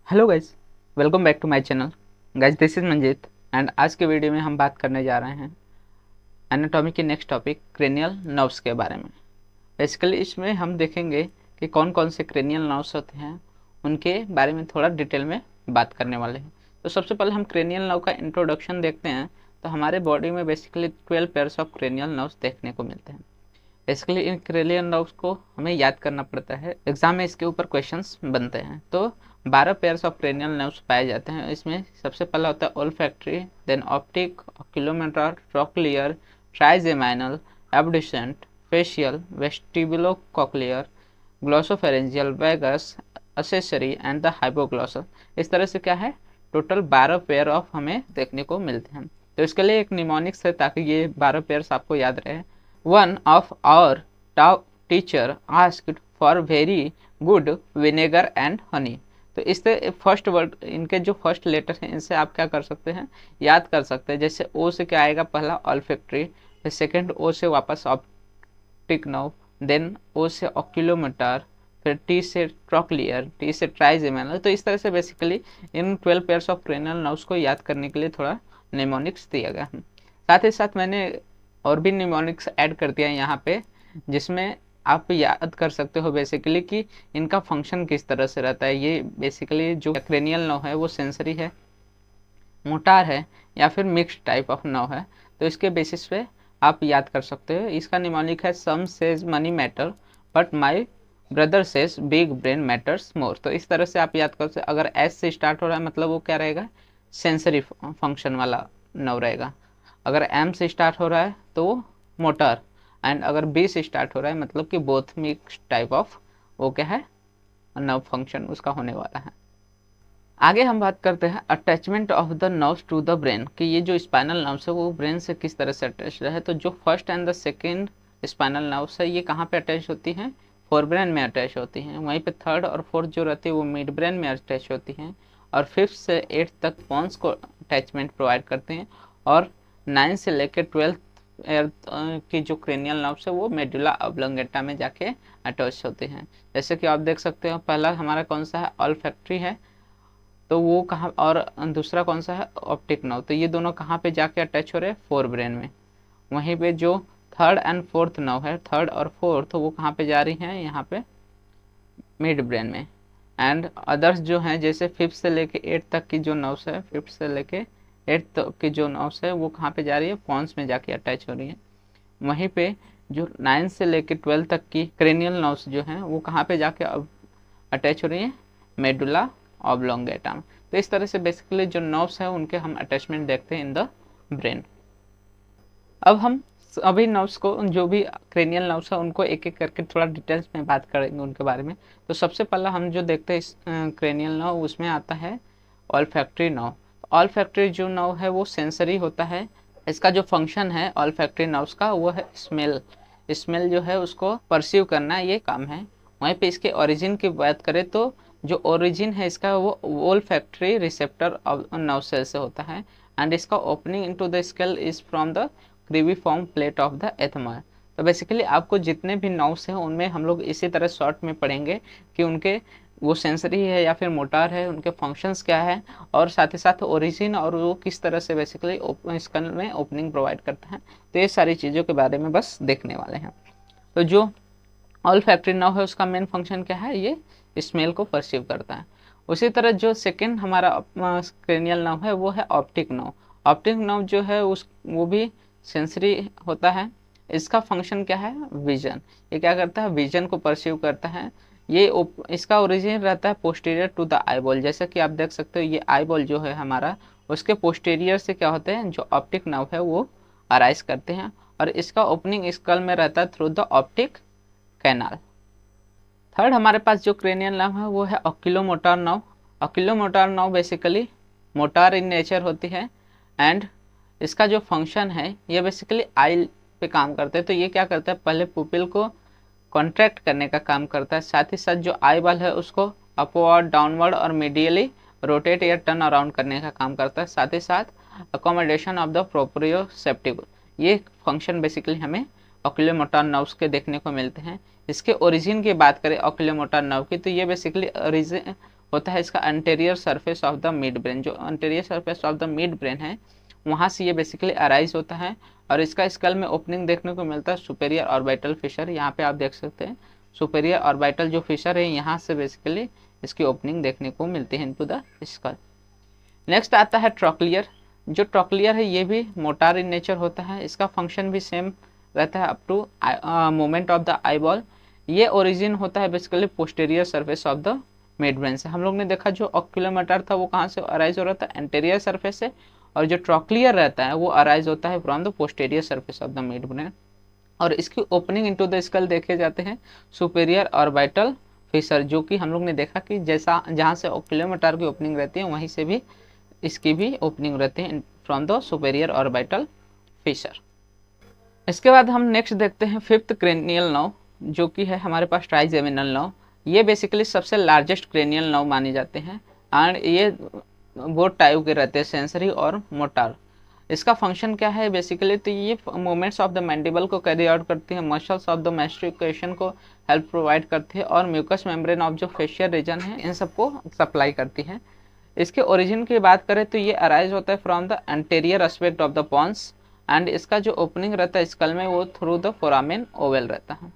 Hello guys, welcome back to my channel. Guys, this is Manjeet and आज के video में हम बात करने जा रहे हैं एनाटॉमी के नेक्स्ट टॉपिक क्रेनियल नर्व्स के बारे में। बेसिकली इसमें हम देखेंगे कि कौन कौन से क्रेनियल नर्व्स होते हैं, उनके बारे में थोड़ा डिटेल में बात करने वाले हैं। तो सबसे पहले हम क्रेनियल नर्व का इंट्रोडक्शन देखते हैं। तो हमारे बॉडी में basically 12 pairs of cranial nerves देखने को मिलते हैं। बेसिकली इन क्रेनियल नर्व्स को हमें याद करना पड़ता है, एग्जाम में इसके ऊपर क्वेश्चंस बनते हैं। तो 12 पेयर्स ऑफ क्रेनियल नर्व्स पाए जाते हैं। इसमें सबसे पहला होता है olfactory, then optic, oculomotor, trochlear, trigeminal, abducent, facial, vestibulocochlear, glossopharyngeal, vagus, accessory and the hypoglossal. इस तरह से क्या है, टोटल 12 पेयर ऑफ हमें देखने को मिलते हैं। तो इसके लिए एक निमोनिक्स है ताकि ये 12 पेयर्स आपको याद रहे। One of our top teacher asked for very good vinegar and honey। तो इससे फर्स्ट वर्ड, इनके जो फर्स्ट लेटर हैं इनसे आप क्या कर सकते हैं, याद कर सकते हैं। जैसे ओ से क्या आएगा, पहला ऑल्फैक्टरी, फिर सेकंड ओ से वापस ऑप्टिक नर्व, देन ओ से ऑक्यूलोमोटर, फिर टी से ट्रोक्लियर, टी से ट्राइजेमिनल। तो इस तरह से basically in 12 pairs of cranial nerves को याद करने के लिए थोड़ा निमोनिक्स दिया गया है। साथ ही साथ मैंने और भी निमोनिक्स ऐड कर दिया है यहाँ पे, जिसमें आप याद कर सकते हो बेसिकली कि इनका फंक्शन किस तरह से रहता है। ये बेसिकली जो क्रेनियल नर्व है वो सेंसरी है, मोटार है या फिर मिक्स्ड टाइप ऑफ नर्व है। तो इसके बेसिस पे आप याद कर सकते हो। इसका निमोनिक है some says money matter but my brother says big brain matters more. तो इस तरह से आप याद कर सकते। अगर एस से स्टार्ट हो रहा है मतलब वो क्या रहेगा, सेंसरी फंक्शन वाला नर्व रहेगा। अगर एम से स्टार्ट हो रहा है तो मोटर, एंड अगर बी से स्टार्ट हो रहा है मतलब कि बोथ मिक्स टाइप ऑफ वो क्या है, नर्व फंक्शन उसका होने वाला है। आगे हम बात करते हैं attachment of the nerves to the brain, कि ये जो स्पाइनल नर्व्स है वो ब्रेन से किस तरह से अटैच है। तो जो first and the second spinal nerves है ये कहाँ पे अटैच होती हैं, फोर ब्रेन में अटैच होती हैं। वहीं पे थर्ड और फोर्थ जो रहती है वो मिड ब्रेन में अटैच होती हैं, और फिफ्थ से एट्थ तक पॉन्स को अटैचमेंट प्रोवाइड करते हैं, और 9 से लेकर 12 की जो क्रेनियल नर्व्स है वो मेडुला ऑब्लोंगेटा में जाके अटैच होते हैं। जैसे कि आप देख सकते हो, पहला हमारा कौन सा है, ऑल्फैक्टरी है, तो वो कहाँ, और दूसरा कौन सा है, ऑप्टिक नर्व। तो ये दोनों कहाँ पे जाके अटैच हो रहे हैं, फोर ब्रेन में। वहीं पे जो थर्ड एंड फोर्थ नर्व है, थर्ड और फोर्थ, वो कहाँ पे जा रही हैं, यहाँ पे मिड ब्रेन में। एंड अदर्स जो हैं जैसे फिफ्थ से लेके एट तक की जो नर्व्स है, फिफ्थ से लेके एट्थ की जो नर्व्स है वो कहाँ पे जा रही है, पॉन्स में जाके अटैच हो रही है। वहीं पे जो 9 से लेके 12 तक की क्रेनियल नर्व्स जो हैं वो कहाँ पे जाके अटैच हो रही है, मेडुला ऑब्लोंगेटा में। तो इस तरह से बेसिकली जो नर्व्स है उनके हम अटैचमेंट देखते हैं इन द ब्रेन। अब हम अभी नर्व्स को, जो भी क्रेनियल नर्व्स है उनको एक एक करके थोड़ा डिटेल्स में बात करेंगे उनके बारे में। तो सबसे पहला हम जो देखते हैं इस क्रेनियल नर्व, उसमें आता है ऑल्फैक्टरी नर्व। ऑल्फैक्टरी जो नर्व है वो सेंसरी होता है। इसका जो फंक्शन है ऑल्फैक्टरी नर्व्स का वो है स्मेल। स्मेल जो है उसको परसीव करना, ये काम है। वहीं पे इसके ओरिजिन की बात करें तो जो ओरिजिन है इसका वो ओल्फैक्टरी रिसेप्टर नर्व सेल से होता है, एंड इसका opening into the skull is from the cribriform plate of the ethmoid. तो बेसिकली आपको जितने भी नर्व्स हैं उनमें हम लोग इसी तरह शॉर्ट में पढ़ेंगे कि उनके वो सेंसरी है या फिर मोटार है, उनके फंक्शंस क्या है, और साथ ही साथ ओरिजिन और वो किस तरह से बेसिकली स्कल में ओपनिंग प्रोवाइड करता है। तो ये सारी चीज़ों के बारे में बस देखने वाले हैं। तो जो ऑल्फैक्टरी नर्व है उसका मेन फंक्शन क्या है, ये स्मेल को परसीव करता है। उसी तरह जो सेकेंड हमारा क्रेनियल नर्व है वो है ऑप्टिक नर्व। ऑप्टिक नर्व जो है वो भी सेंसरी होता है। इसका फंक्शन क्या है, विजन। ये क्या करता है, विजन को परसीव करता है। ये इसका ओरिजिन रहता है पोस्टीरियर टू द आईबॉल। जैसे कि आप देख सकते हो ये आईबॉल जो है हमारा, उसके पोस्टीरियर से क्या होते हैं, जो ऑप्टिक नर्व है वो अराइज करते हैं, और इसका ओपनिंग स्कल में रहता है through the optic canal. Third हमारे पास जो क्रेनियल नर्व है वो है oculomotor nerve. Oculomotor nerve basically motor in nature होती है, एंड इसका जो फंक्शन है ये बेसिकली आई पे काम करते हैं। तो ये क्या करता है, पहले पुपिल को कॉन्ट्रैक्ट करने का काम करता है, साथ ही साथ जो आई बॉल है उसको अपवर्ड, डाउनवर्ड और मीडियली रोटेट या टर्न अराउंड करने का काम करता है, साथ ही साथ अकोमोडेशन ऑफ द प्रोप्रियोसेप्टिव। ये फंक्शन बेसिकली हमें ऑक्यूलोमोटर नर्व्स के देखने को मिलते हैं। इसके ओरिजिन की बात करें ऑक्यूलोमोटर नर्व की, तो ये बेसिकली ओरिजिन होता है इसका anterior surface of the mid brain. जो anterior surface of the mid brain है वहाँ से ये बेसिकली अराइज होता है और इसका स्कल में ओपनिंग देखने को मिलता है सुपेरियर ऑर्बिटल फिशर। यहाँ पे आप देख सकते हैं सुपेरियर ऑर्बिटल जो फिशर है यहाँ से बेसिकली इसकी ओपनिंग देखने को मिलती है इनटू द स्कल। नेक्स्ट आता है ट्रॉक्लियर। जो ट्रॉक्लियर है ये भी मोटार इन नेचर होता है। इसका फंक्शन भी सेम रहता है up to movement of the eyeball. ये ओरिजिन होता है basically posterior surface of the mid brain से। हम लोग ने देखा जो ऑक्यूलोमोटर था वो कहाँ से अराइज हो रहा था, एंटीरियर सरफेस से, और जो ट्रॉक्लियर रहता है वो अराइज होता है from the posterior surface of the mid brain. और इसकी ओपनिंग इनटू द स्कल देखे जाते हैं सुपेरियर ऑर्बिटल फिशर, जो कि हम लोग ने देखा कि जैसा जहाँ से ऑक्यूलोमोटर की ओपनिंग रहती है वहीं से भी इसकी भी ओपनिंग रहती है from the superior orbital Fisher. इसके बाद हम नेक्स्ट देखते हैं फिफ्थ क्रेनियल नर्व, जो कि है हमारे पास ट्राइजेमिनल नर्व। ये बेसिकली सबसे लार्जेस्ट क्रेनियल नर्व माने जाते हैं एंड ये बोथ टाइप के रहते हैं, सेंसरी और मोटार। इसका फंक्शन क्या है बेसिकली, तो ये मूवमेंट्स ऑफ द मैंडिबल को कैरी आउट करती है, मसल्स ऑफ द मैस्टिकेशन को हेल्प प्रोवाइड करती है और म्यूकस मेम्ब्रेन ऑफ जो फेशियल रीजन है इन सबको सप्लाई करती है। इसके ओरिजिन की बात करें तो ये अराइज होता है from the anterior aspect of the pons and इसका जो ओपनिंग रहता है स्कल में वो थ्रू द फोरामेन ओवल रहता है।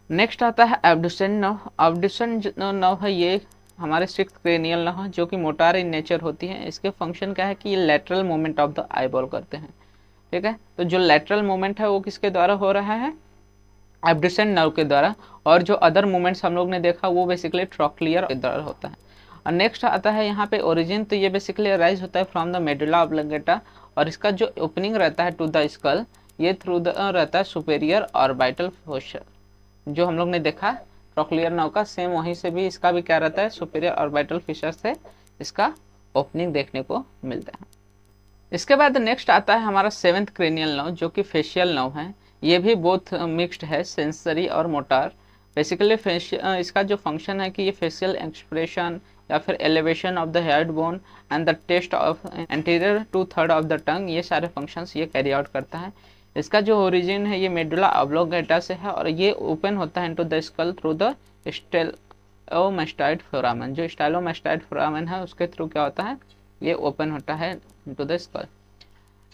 नेक्स्ट आता है एब्ड्यूसेंट नर्व। एब्ड्यूसेंट नर्व है ये हमारे सिक्स्थ क्रेनियल नर्व है जो कि मोटार इन नेचर होती है। इसके फंक्शन क्या है कि ये lateral movement of the eyeball करते हैं, ठीक है। तो जो लेटरल मूवमेंट है वो किसके द्वारा हो रहा है, एब्ड्यूसेंट नर्व के द्वारा, और जो अदर मूवमेंट्स हम लोग ने देखा वो बेसिकली ट्रॉक्लियर के द्वारा होता है। और नेक्स्ट आता है यहाँ पे ओरिजिन, तो ये बेसिकली अराइज होता है फ्रॉम द मेडुला ऑब्लिंगेटा और इसका जो ओपनिंग रहता है टू द स्कल ये थ्रू द रहता है सुपेरियर ऑर्बिटल फिशर। जो हम लोग ने देखा ट्रॉक्लियर नर्व का सेम वहीं से भी इसका भी क्या रहता है, सुपेरियर ऑर्बिटल फिशर से इसका ओपनिंग देखने को मिलता है। इसके बाद नेक्स्ट आता है हमारा सेवेंथ क्रेनियल नर्व जो कि फेशियल नर्व है। ये भी बोथ मिक्स्ड है, सेंसरी और मोटार। बेसिकली इसका जो फंक्शन है कि ये फेशियल एक्सप्रेशन या फिर elevation of the head bone and the taste of anterior 2/3 of the tongue, ये सारे फंक्शंस ये कैरी आउट करता है। इसका जो ओरिजिन है ये मेडुला ऑब्लिंगेटा से है और ये ओपन होता है into the skull through the stylomastoid foramen. जो स्टाइलोमास्टाइड फोरामेन है उसके थ्रू क्या होता है, ये ओपन होता है इनटू द स्कल।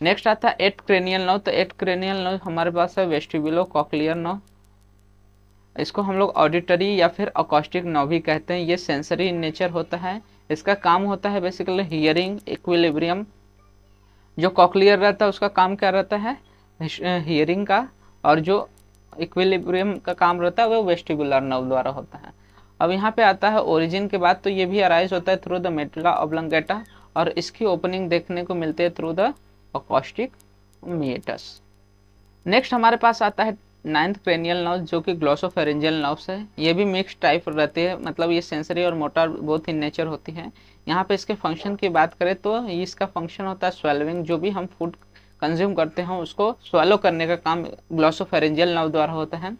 नेक्स्ट आता है एट क्रेनियल नर्व। तो एट क्रेनियल नर्व हमारे पास है वेस्टिबुलो कॉक्लियर नर्व। इसको हम लोग ऑडिटरी या फिर अकॉस्टिक नर्व भी कहते हैं। ये सेंसरी इन नेचर होता है। इसका काम होता है बेसिकली हियरिंग, इक्विलिब्रियम। जो कॉक्लियर रहता है उसका काम क्या रहता है, हियरिंग का, और जो इक्विलिब्रियम का काम रहता है वो वेस्टिबुलर नर्व द्वारा होता है। अब यहाँ पे आता है ओरिजिन के बाद, तो ये भी अराइज होता है थ्रू द मेडुला ऑब्लिंगेटा और इसकी ओपनिंग देखने को मिलती है through the acoustic meatus. Next हमारे पास आता है नाइन्थ क्रेनियल नर्व जो कि ग्लोसोफेरेंजियल नर्व्स है। ये भी मिक्स टाइप रहती है, मतलब ये सेंसरी और मोटर बोथ इन नेचर होती है। यहाँ पे इसके फंक्शन की बात करें तो इसका फंक्शन होता है स्वेलविंग। जो भी हम फूड कंज्यूम करते हैं उसको स्वेलो करने का काम ग्लोसोफेरेंजियल नर्व द्वारा होता है।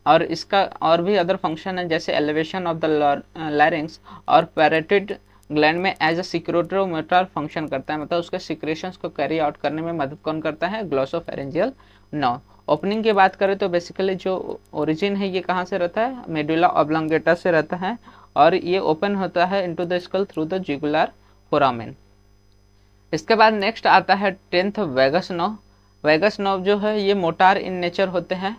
और इसका और भी अदर फंक्शन है जैसे एलिवेशन ऑफ द लैरिंग्स और पैरेटिड ग्लैंड में एज अ सिक्रेटोमोटर फंक्शन करता है, मतलब उसके सिक्रेशंस को कैरी आउट करने में मदद कौन करता है, ग्लोसोफेरेंजियल नर्व। ओपनिंग की बात करें तो बेसिकली जो ओरिजिन है ये कहाँ से रहता है, मेडुला ऑब्लिंगेटा से रहता है और ये ओपन होता है into the skull through the jugular foramen. इसके बाद नेक्स्ट आता है 10th vagus nerve. Vagus nerve जो है ये मोटार इन नेचर होते हैं।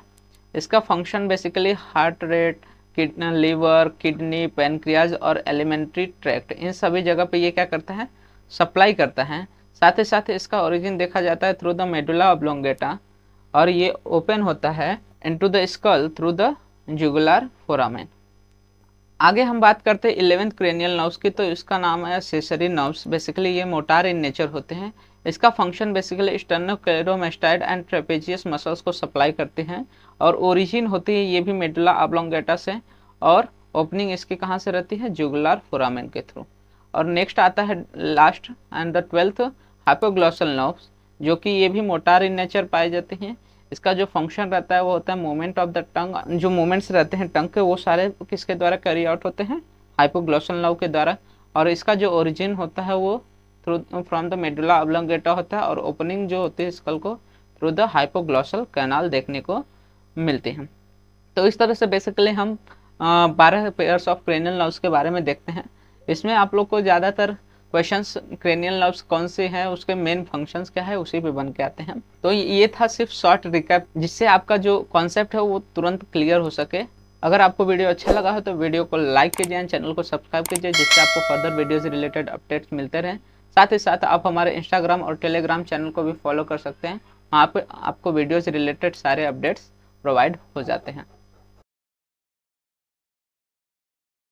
इसका function basically heart rate, liver, kidney, pancreas और एलिमेंट्री ट्रैक्ट, इन सभी जगह पे ये क्या करता है, सप्लाई करता है। साथ ही साथ इसका ओरिजिन देखा जाता है थ्रू द मेडुला ऑब्लिंगेटा और ये ओपन होता है into the skull through the jugular foramen. आगे हम बात करते हैं 11th क्रेनियल नर्व्स की, तो इसका नाम है सेसरी नर्व्स। बेसिकली ये मोटार इन नेचर होते हैं। इसका function basically sternocleidomastoid and trapezius muscles को सप्लाई करते हैं और ओरिजिन होती है ये भी मेडुला ऑब्लिंगेटा से और ओपनिंग इसकी कहाँ से रहती है, जुगुलर फोरामेन के थ्रू। और नेक्स्ट आता है last and the 12th hypoglossal nerves जो कि ये भी मोटार इन नेचर पाए जाते हैं। इसका जो फंक्शन रहता है वो होता है मूवमेंट ऑफ द टंग। जो मूवमेंट्स रहते हैं टंग के वो सारे किसके द्वारा कैरी आउट होते हैं, हाइपोग्लॉसल नर्व के द्वारा। और इसका जो ओरिजिन होता है वो थ्रू फ्रॉम द मेडुला ऑब्लिंगेटा होता है और ओपनिंग जो होती है स्कल को थ्रू द हाइपोग्लॉसल कैनाल देखने को मिलती हैं। तो इस तरह से बेसिकली हम 12 पेयर्स ऑफ क्रेनियल नर्व्स के बारे में देखते हैं। इसमें आप लोग को ज़्यादातर क्वेश्चंस क्रेनियल नर्व्स कौन से हैं, उसके मेन फंक्शंस क्या है, उसी पे बन के आते हैं। तो ये था सिर्फ शॉर्ट रिकैप, जिससे आपका जो कॉन्सेप्ट है वो तुरंत क्लियर हो सके। अगर आपको वीडियो अच्छा लगा हो तो वीडियो को लाइक कीजिए एंड चैनल को सब्सक्राइब कीजिए, जिससे आपको फर्दर वीडियो से रिलेटेड अपडेट्स मिलते रहें। साथ ही साथ आप हमारे इंस्टाग्राम और टेलीग्राम चैनल को भी फॉलो कर सकते हैं, वहाँ पे आपको वीडियो से रिलेटेड सारे अपडेट्स प्रोवाइड हो जाते हैं।